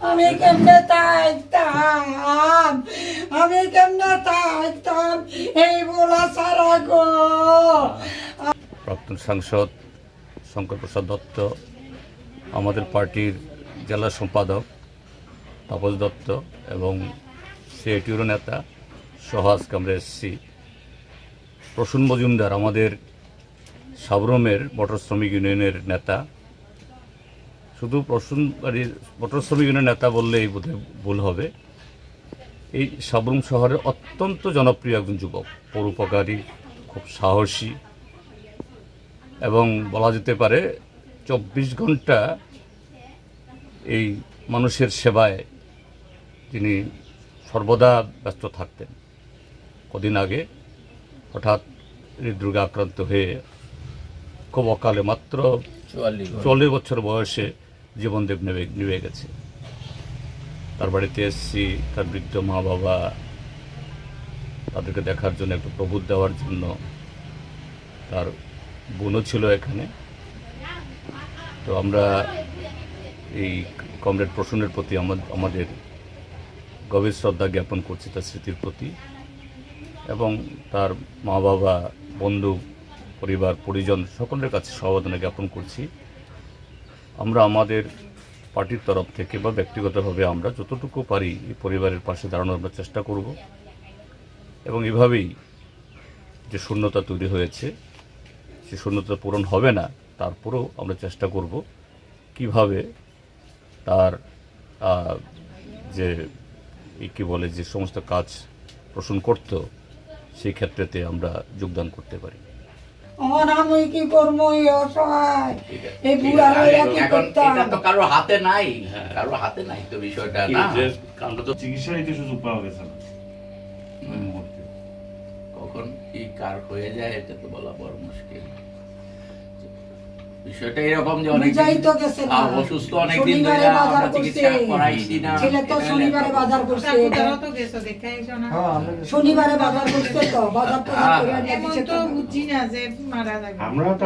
আমি কেমনে থাকতাম এই বলা সারা গো। প্রাক্তন সাংসদ শঙ্কর প্রসাদ দত্ত, আমাদের পার্টির জেলা সম্পাদক তাপস দত্ত এবং সিআইটিউর নেতা সহ আজকে আমরা এসেছি। প্রসূন মজুমদার আমাদের সাবরমের মোটর শ্রমিক ইউনিয়নের নেতা। শুধু মোটর শ্রমিক ইউনিয়নের নেতা বললেই বোধহয় ভুল হবে। এই সাবরুম শহরের অত্যন্ত জনপ্রিয় একজন যুবক, পরোপকারী, খুব সাহসী এবং বলা যেতে পারে 24 ঘন্টা এই মানুষের সেবায় তিনি সর্বদা ব্যস্ত থাকতেন। কদিন আগে হঠাৎ হৃদরোগে আক্রান্ত হয়ে খুব অকালে মাত্র 44 বছর বয়সে জীবনদেব নিভে গেছে। তার বাড়িতে এসেছি, তার বৃদ্ধ মা বাবা তাদেরকে দেখার জন্য, একটু প্রবোধ দেওয়ার জন্য। তার বোনও ছিল এখানে। তো আমরা এই কমরেড প্রসূনের প্রতি আমাদের গভীর শ্রদ্ধা জ্ঞাপন করছি তার স্মৃতির প্রতি, এবং তার মা বাবা, বন্ধু, পরিবার, পরিজন সকলের কাছে সমবেদনা জ্ঞাপন করছি। আমরা আমাদের পার্টির তরফ থেকে বা ব্যক্তিগতভাবে আমরা যতটুকু পারি এই পরিবারের পাশে দাঁড়ানোর আমরা চেষ্টা করব, এবং এভাবেই যে শূন্যতা তৈরি হয়েছে সে শূন্যতা পূরণ হবে না, তারপরেও আমরা চেষ্টা করব কিভাবে তার যে কি বলে যে সমস্ত কাজ প্রসূন করত সেই ক্ষেত্রেতে আমরা যোগদান করতে পারি। আমি কি করবো এই বুড়া কারো হাতে নাই, কারো হাতে নাই তো বিষয়টা না। আমরা তো চিকিৎসা নিতে সুযোগ পাওয়া গেছে না, কখন কি কার হয়ে যায় এটা তো বলা বড় মুশকিল। বিষয়টা এরকম যে অনেক অসুস্থ, অনেকদিন ধরে আমরা চিকিৎসা করাইছি না। ছেলে তো শনিবারে বাজার করছে, শনিবারে বাজার করছে, তো বাজার করে বুঝছি না যে মারা যাবে। আমরা তো